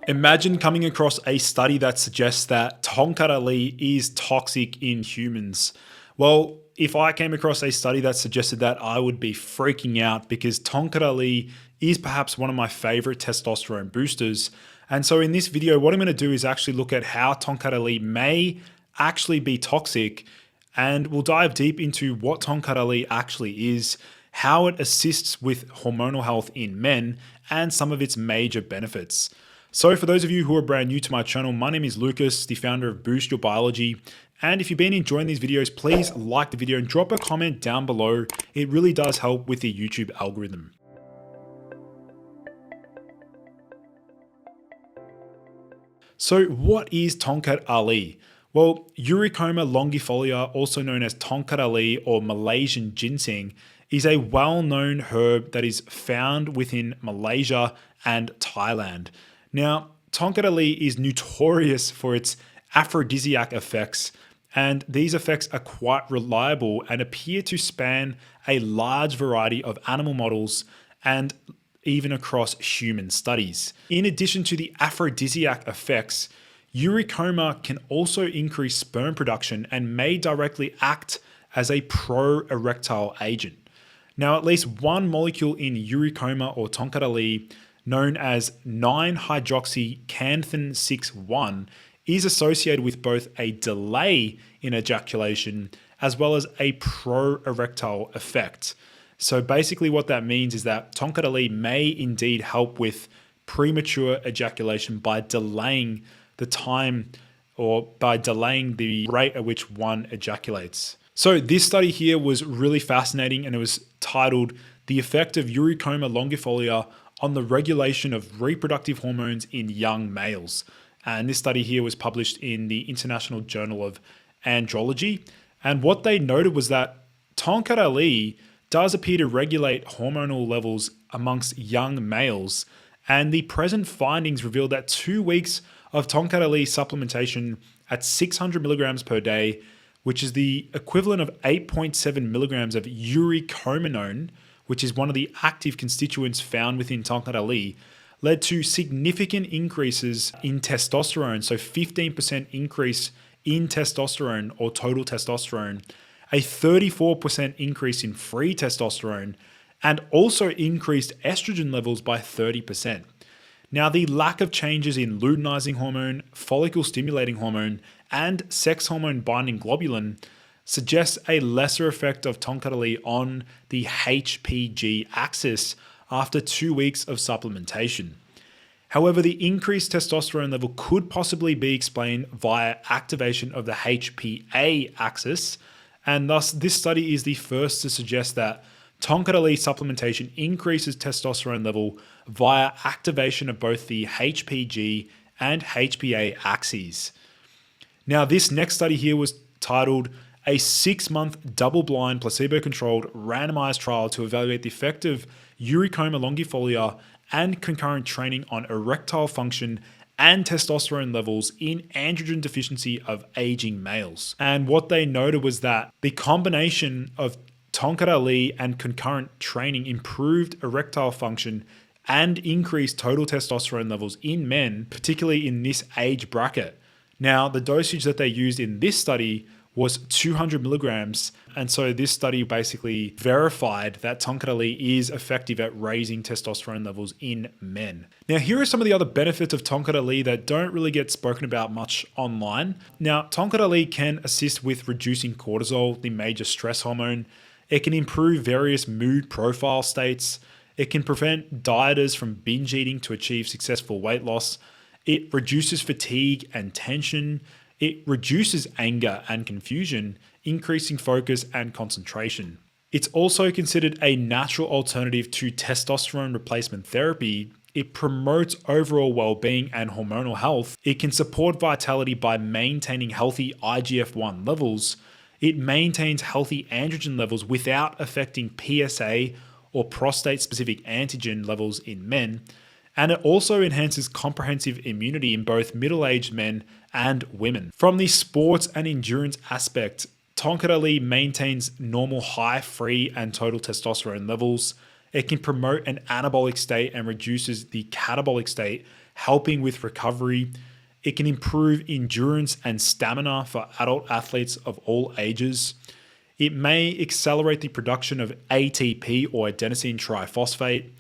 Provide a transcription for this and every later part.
Imagine coming across a study that suggests that Tongkat Ali is toxic in humans. Well, if I came across a study that suggested that, I would be freaking out because Tongkat Ali is perhaps one of my favorite testosterone boosters. And so in this video, what I'm going to do is actually look at how Tongkat Ali may actually be toxic, and we'll dive deep into what Tongkat Ali actually is, how it assists with hormonal health in men, and some of its major benefits. So for those of you who are brand new to my channel, my name is Lucas, the founder of Boost Your Biology. And if you've been enjoying these videos, please like the video and drop a comment down below. It really does help with the YouTube algorithm. So what is Tongkat Ali? Well, Eurycoma longifolia, also known as Tongkat Ali or Malaysian ginseng, is a well-known herb that is found within Malaysia and Thailand. Now, Tongkat Ali is notorious for its aphrodisiac effects, and these effects are quite reliable and appear to span a large variety of animal models and even across human studies. In addition to the aphrodisiac effects, Eurycoma can also increase sperm production and may directly act as a pro-erectile agent. Now, at least one molecule in Eurycoma or Tongkat Ali, known as 9-hydroxycanthan 6-1, is associated with both a delay in ejaculation as well as a pro-erectile effect. So basically what that means is that Tongkat Ali may indeed help with premature ejaculation by delaying the time or by delaying the rate at which one ejaculates. So this study here was really fascinating, and it was titled "The Effect of Eurycoma longifolia on the Regulation of Reproductive Hormones in Young Males." And this study here was published in the International Journal of Andrology. And what they noted was that Tongkat Ali does appear to regulate hormonal levels amongst young males. And the present findings reveal that 2 weeks of Tongkat Ali supplementation at 600 milligrams per day, which is the equivalent of 8.7 milligrams of eurycomanone, which is one of the active constituents found within Tongkat Ali, led to significant increases in testosterone. So 15% increase in testosterone or total testosterone, a 34% increase in free testosterone, and also increased estrogen levels by 30%. Now, the lack of changes in luteinizing hormone, follicle stimulating hormone, and sex hormone binding globulin suggests a lesser effect of Tongkat Ali on the HPG axis after 2 weeks of supplementation. However, the increased testosterone level could possibly be explained via activation of the HPA axis, and thus this study is the first to suggest that Tongkat Ali supplementation increases testosterone level via activation of both the HPG and HPA axes. Now, this next study here was titled "A 6-month double-blind placebo-controlled randomized trial to evaluate the effect of Eurycoma longifolia and concurrent training on erectile function and testosterone levels in androgen deficiency of aging males." And what they noted was that the combination of Tongkat Ali and concurrent training improved erectile function and increased total testosterone levels in men, particularly in this age bracket. Now, the dosage that they used in this study was 200 milligrams. And so this study basically verified that Tongkat Ali is effective at raising testosterone levels in men. Now, here are some of the other benefits of Tongkat Ali that don't really get spoken about much online. Now, Tongkat Ali can assist with reducing cortisol, the major stress hormone. It can improve various mood profile states. It can prevent dieters from binge eating to achieve successful weight loss. It reduces fatigue and tension. It reduces anger and confusion, increasing focus and concentration. It's also considered a natural alternative to testosterone replacement therapy. It promotes overall well-being and hormonal health. It can support vitality by maintaining healthy IGF-1 levels. It maintains healthy androgen levels without affecting PSA or prostate-specific antigen levels in men. And it also enhances comprehensive immunity in both middle-aged men and women. From the sports and endurance aspect, Tongkat Ali maintains normal high free and total testosterone levels. It can promote an anabolic state and reduces the catabolic state. helping with recovery. It can improve endurance and stamina for adult athletes of all ages. It may accelerate the production of ATP or adenosine triphosphate.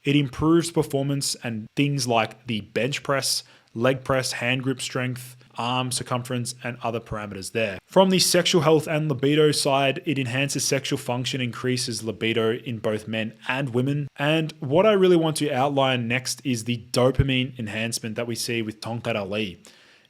It improves performance and things like the bench press, leg press, hand grip strength, arm circumference, and other parameters there. From the sexual health and libido side, it enhances sexual function, increases libido in both men and women. And what I really want to outline next is the dopamine enhancement that we see with Tongkat Ali.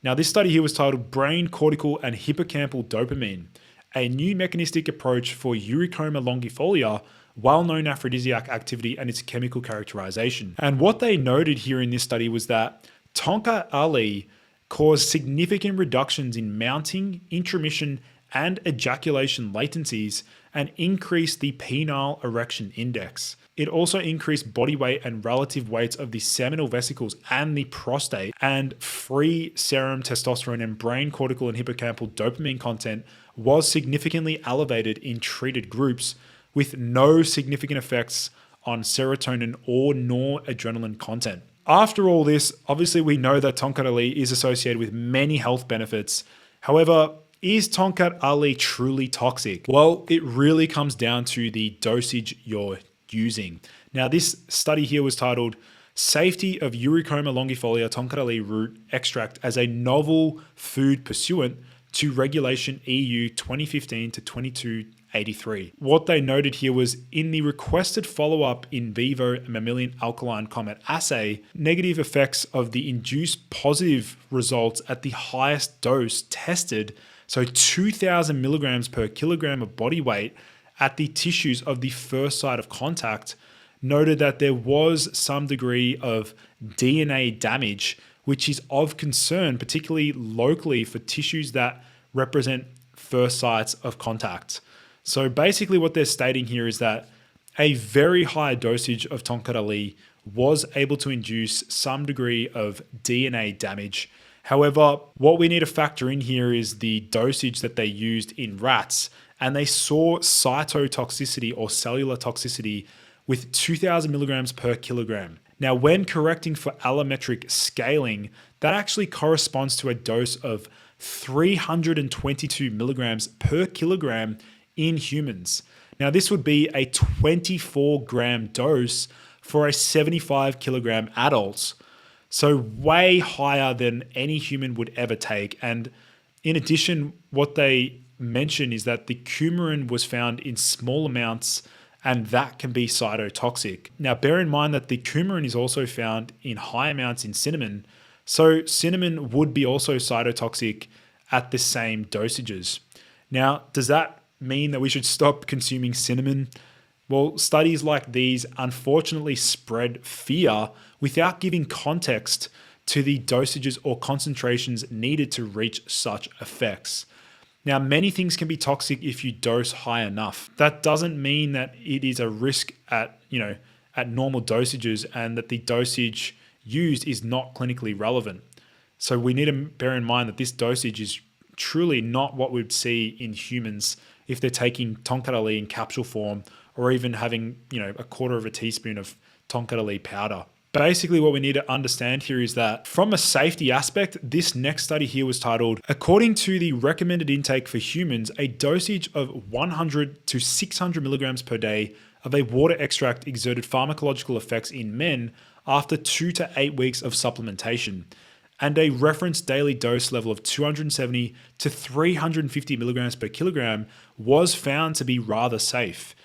Now, this study here was titled Brain, Cortical, and Hippocampal Dopamine, a new mechanistic approach for Eurycoma longifolia, well-known aphrodisiac activity and its chemical characterization. And what they noted here in this study was that Tongkat Ali caused significant reductions in mounting, intromission, and ejaculation latencies and increased the penile erection index. It also increased body weight and relative weights of the seminal vesicles and the prostate, and free serum testosterone and brain, cortical, and hippocampal dopamine content was significantly elevated in treated groups with no significant effects on serotonin or noradrenaline content. After all this, obviously we know that Tongkat Ali is associated with many health benefits. However, is Tongkat Ali truly toxic? Well, it really comes down to the dosage you're using. Now, this study here was titled Safety of Eurycoma longifolia Tongkat Ali Root Extract as a Novel Food Pursuant to Regulation EU 2015 to 2283. What they noted here was in the requested follow-up in vivo mammalian alkaline comet assay, negative effects of the induced positive results at the highest dose tested, so 2,000 milligrams per kilogram of body weight at the tissues of the first site of contact, noted that there was some degree of DNA damage, which is of concern, particularly locally for tissues that represent first sites of contact. So basically what they're stating here is that a very high dosage of Tongkat Ali was able to induce some degree of DNA damage. However, what we need to factor in here is the dosage that they used in rats, and they saw cytotoxicity or cellular toxicity with 2,000 milligrams per kilogram. Now, when correcting for allometric scaling, that actually corresponds to a dose of 322 milligrams per kilogram in humans. Now, this would be a 24-gram dose for a 75 kilogram adult. So way higher than any human would ever take. And in addition, what they mention is that the coumarin was found in small amounts, and that can be cytotoxic. Now, bear in mind that the coumarin is also found in high amounts in cinnamon. So cinnamon would be also cytotoxic at the same dosages. Now, does that mean that we should stop consuming cinnamon? Well, studies like these unfortunately spread fear without giving context to the dosages or concentrations needed to reach such effects. Now, many things can be toxic if you dose high enough. That doesn't mean that it is a risk at normal dosages and that the dosage used is not clinically relevant. So we need to bear in mind that this dosage is truly not what we'd see in humans if they're taking Tongkat Ali in capsule form or even having, a quarter of a teaspoon of Tongkat Ali powder. Basically, what we need to understand here is that from a safety aspect, this next study here was titled, According to the recommended intake for humans, a dosage of 100 to 600 milligrams per day of a water extract exerted pharmacological effects in men after 2 to 8 weeks of supplementation, and a reference daily dose level of 270 to 350 milligrams per kilogram was found to be rather safe.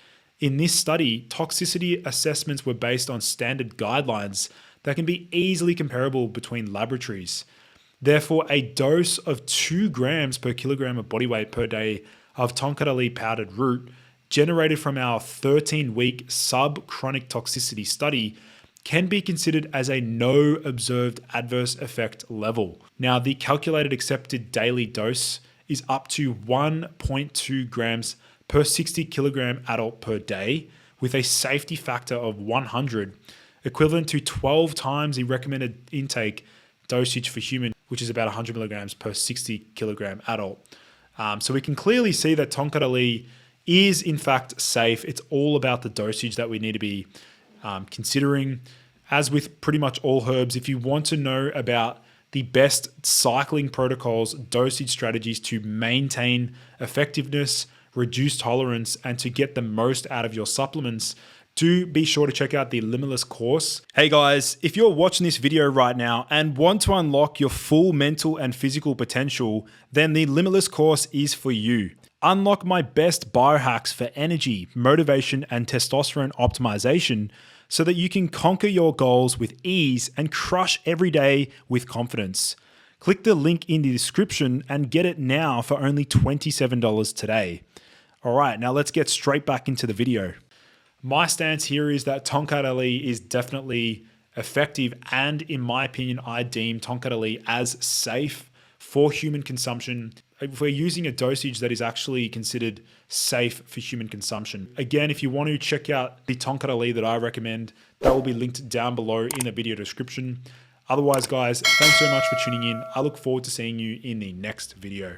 In this study, toxicity assessments were based on standard guidelines that can be easily comparable between laboratories. Therefore, a dose of 2 grams per kilogram of body weight per day of Tongkat Ali powdered root generated from our 13-week subchronic toxicity study can be considered as a no observed adverse effect level. Now, the calculated accepted daily dose is up to 1.2 grams per 60 kilogram adult per day, with a safety factor of 100, equivalent to 12 times the recommended intake dosage for human, which is about 100 milligrams per 60 kilogram adult. So we can clearly see that Tongkat Ali is in fact safe. It's all about the dosage that we need to be considering. As with pretty much all herbs, if you want to know about the best cycling protocols, dosage strategies to maintain effectiveness, reduce tolerance, and to get the most out of your supplements, do be sure to check out the Limitless course. Hey guys, if you're watching this video right now and want to unlock your full mental and physical potential, then the Limitless course is for you. Unlock my best biohacks for energy, motivation, and testosterone optimization so that you can conquer your goals with ease and crush every day with confidence. Click the link in the description and get it now for only $27 today. All right, now let's get straight back into the video. My stance here is that Tongkat Ali is definitely effective, and in my opinion, I deem Tongkat Ali as safe for human consumption if we're using a dosage that is actually considered safe for human consumption. Again, if you want to check out the Tongkat Ali that I recommend, that will be linked down below in the video description. Otherwise, guys, thanks so much for tuning in. I look forward to seeing you in the next video.